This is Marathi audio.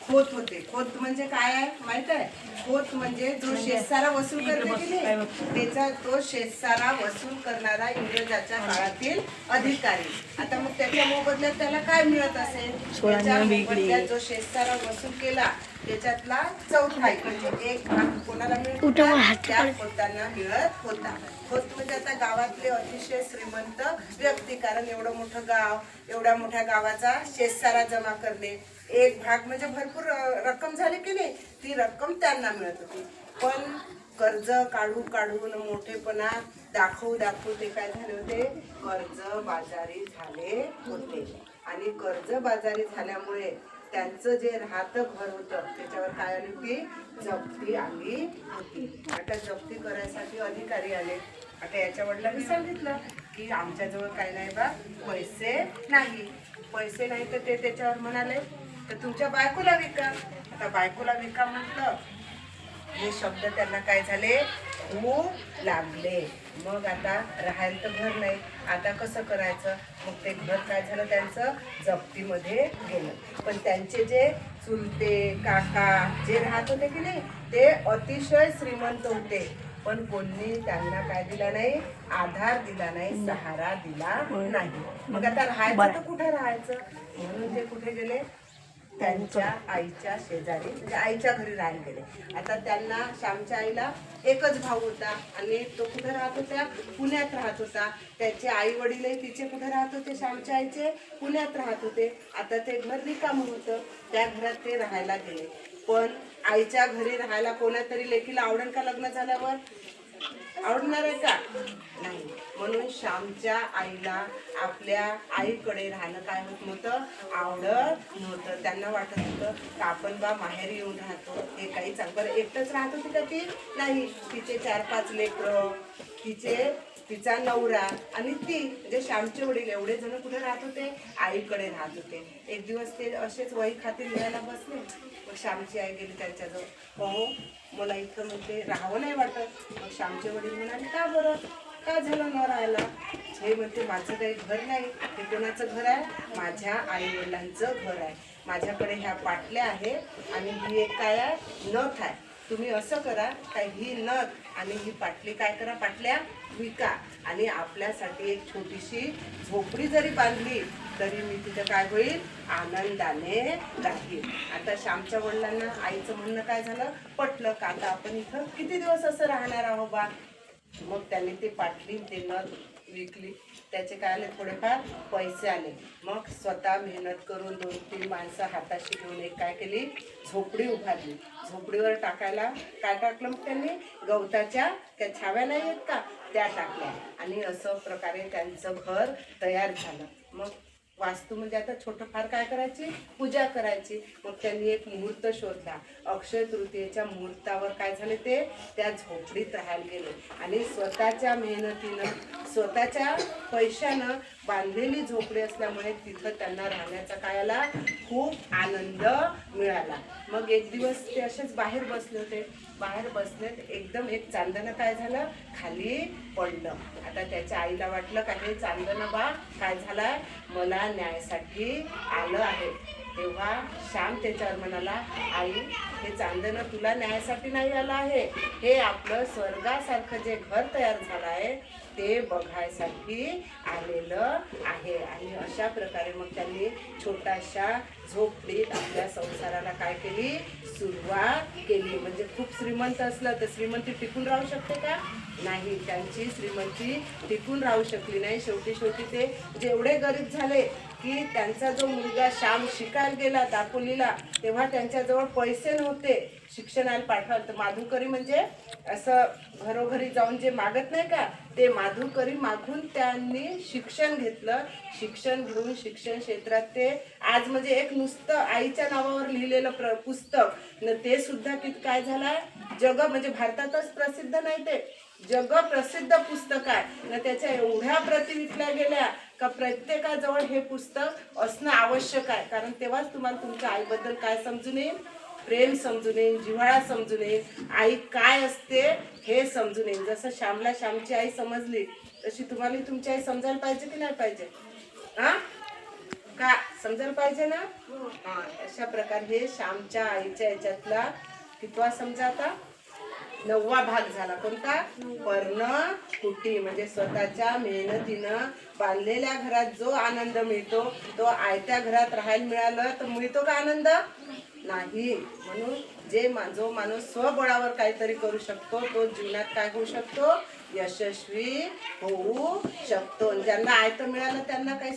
खोत होते. खोत म्हणजे काय आहे माहित आहे? खोत म्हणजे जो शेतसारा वसूल करते की नाही, त्याचा तो शेतसारा वसूल करणारा इंग्रजाच्या काळातील अधिकारी. आता मग त्याच्या मोबदल्यात त्याला काय मिळत असेल? त्याच्या मोबदल्यात जो शेतसारा वसूल केला त्याच्यातला चौथाई म्हणजे एक भाग कोणाला मिळत होता? त्या खोतांना मिळत होता. खोत म्हणजे आता गावातले अतिशय श्रीमंत व्यक्ती, कारण एवढं मोठं गाव, एवढ्या मोठ्या गावाचा शेतसारा जमा करणे, एक भाग म्हणजे भरपूर रक्कम झाली की नाही, ती रक्कम त्यांना मिळत होती. पण कर्ज काढू काढून मोठेपणा दाखवू दाखवू ते काय झाले होते? कर्ज बाजारी झाले होते. आणि कर्ज बाजारी झाल्यामुळे त्यांचं जे राहतं घर होतं त्याच्यावर काय आली होती? जप्ती आली होती. आता जप्ती करायसाठी अधिकारी आले. आता याच्या वडिलांनी सांगितलं की आमच्याजवळ काही नाही बा, पैसे नाही. पैसे नाही तर ते त्याच्यावर म्हणाले तर तुमच्या बायकोला विका. आता बायकोला विका म्हटलं, हे शब्द त्यांना काय झाले? खूप लागले. मग आता राहायला तर घर नाही, आता कसं करायचं? मग ते घर काय झालं? त्यांचं जप्तीमध्ये गेलं. पण त्यांचे जे चुलते काका जे राहत होते की नाही, ते अतिशय श्रीमंत होते. पण कोणी त्यांना काय दिला नाही? आधार दिला नाही, सहारा दिला नाही. मग आता राहायचं तर कुठे राहायचं? म्हणून ते कुठे गेले? त्यांच्या आईच्या शेजारी म्हणजे आईच्या घरी राहायला गेले. आता त्यांना श्यामच्या आईला एकच भाऊ होता आणि तो कुठे राहत होता? पुण्यात राहत होता. त्याचे आई वडीलही तिचे कुठे राहत होते? श्यामच्या आईचे पुण्यात राहत होते. आता ते घर रिकामं होतं, त्या घरात ते राहायला गेले. पण आईच्या घरी राहायला कोणातरी लेकीला आवडेल का? लग्न झाल्यावर आवडणार आहे का? नाही. म्हणून श्यामच्या आईला आपल्या आईकडे राहणं काय होत नव्हतं? आवडत नव्हतं. त्यांना वाटत होतं का आपण बा माहेरी येऊन राहतो, हे काही चांगलं. एकटंच राहत होती का ती? नाही. तिचे 4-5 लेकरं, तिचा नवरा आणि ती म्हणजे श्यामचे वडील एवढे जण कुठे राहत होते? आईकडे राहत होते. एक दिवस ते असेच वही खाते लिहायला बसले. मग श्यामची आई गेली त्यांच्याजवळ. हो, मला इथं म्हणते राहावं नाही वाटत. मग श्यामचे वडील म्हणाले, का बरं? का झालं न राहायला? हे म्हणते माझं काही घर नाही. हे कोणाचं घर आहे? माझ्या आई वडिलांचं घर आहे. माझ्याकडे ह्या पाटल्या आहे आणि ही एक काय आहे? नथ आहे. तुम्ही असं करा काय, ही नथ आणि ही पाटली काय करा? पाटल्या विका आणि आपल्यासाठी एक छोटीशी झोपडी जरी बांधली तरी मी तिथं काय होईल? आनंदाने राहील. आता श्यामच्या वडिलांना आईचं म्हणणं काय झालं? पटलं का आता आपण इथं किती दिवस असं राहणार आहोत बा. मग त्यांनी ते पाटली ते नथ विकली. त्याचे काय आले? थोडेफार पैसे आले. मग स्वतः मेहनत करून 2-3 माणसं हाताशी घेऊन एक काय केली? झोपडी उभारली. झोपडीवर टाकायला काय टाकलं मग त्यांनी? गवताच्या त्या छाव्या नाही आहेत का, त्या टाकल्या. आणि असं प्रकारे त्यांचं घर तयार झालं. मग वास्तू म्हणजे आता छोटं फार काय करायची? पूजा करायची. मग त्यांनी एक मुहूर्त शोधला. अक्षय तृतीयेच्या मुहूर्तावर काय झाले? ते त्या झोपडीत राहायला गेले आणि स्वतःच्या मेहनतीनं स्वतःच्या पैशानं बांधलेली झोपडी असल्यामुळे तिथं त्यांना राहण्याचा काय आला? खूप आनंद मिळाला. मग एक दिवस ते असेच बाहेर बसले होते. बाहेर बसलेत एकदम एक चांदणं काय झालं? खाली पडलं. आता त्याच्या आईला वाटलं का हे चांदणं बा काय झालंय? मला न्यायासाठी आलं आहे. तेव्हा श्याम त्याच्यावर म्हणाला, आई हे चांदणं तुला न्यायासाठी नाही आलं आहे, हे आपलं स्वर्गासारखं जे घर तयार झालं आहे ते बघायसाठी आलेलं आहे. आणि अशा प्रकारे मग त्यांनी छोट्याशा झोपडीत आपल्या संसाराला काय केली? सुरुवात केली. म्हणजे खूप श्रीमंत असलं तर श्रीमंती टिकून राहू शकते का? नाही. त्यांची श्रीमंती टिकून राहू शकली नाही. शेवटी ते जेवढे गरीब झाले की त्यांचा जो मुलगा श्याम शिकायला गेला दापोलीला, तेव्हा त्यांच्याजवळ पैसे नव्हते शिक्षणाला पाठवायला. तर माधुकरी म्हणजे असं घरोघरी जाऊन जे मागत नाही का, ते माधुकरी मागून त्यांनी शिक्षण घेतलं. शिक्षण घेऊन शिक्षण क्षेत्रात ते आज म्हणजे एक नुसतं आईच्या नावावर लिहिलेलं पुस्तक न ते सुद्धा किती काय झालंय? जग म्हणजे भारतातच प्रसिद्ध नाही, ते जग प्रसिद्ध पुस्तक आहे. न त्याच्या एवढ्या प्रती विकल्या गेल्या का प्रत्येकाजवळ हे पुस्तक असणं आवश्यक आहे. कारण तेव्हाच तुम्हाला तुमच्या आईबद्दल काय समजून येईल? प्रेम समजून येईल, जिव्हाळा समजून येईल, आई काय असते हे समजून येईल. जसं श्यामला श्यामची आई समजली तशी तुम्हाला तुमची आई समजायला पाहिजे की नाही पाहिजे? हा, का समजायला पाहिजे ना. हा अशा प्रकारे हे श्यामच्या आईच्या याच्यातला कितवा समजा आता 9वा भाग झाला. कोणता? पर्णकुटी म्हणजे स्वतःच्या मेहनतीनं बांधलेल्या घरात जो आनंद मिळतो तो आयत्या घरात राहायला मिळालं तर मिळतो का आनंद? नाही. म्हणून जो माणूस स्वबळावर काहीतरी करू शकतो तो जीवनात काय होऊ शकतो? यशस्वी होऊ शकतो. ज्यांना आयतं मिळालं त्यांना काही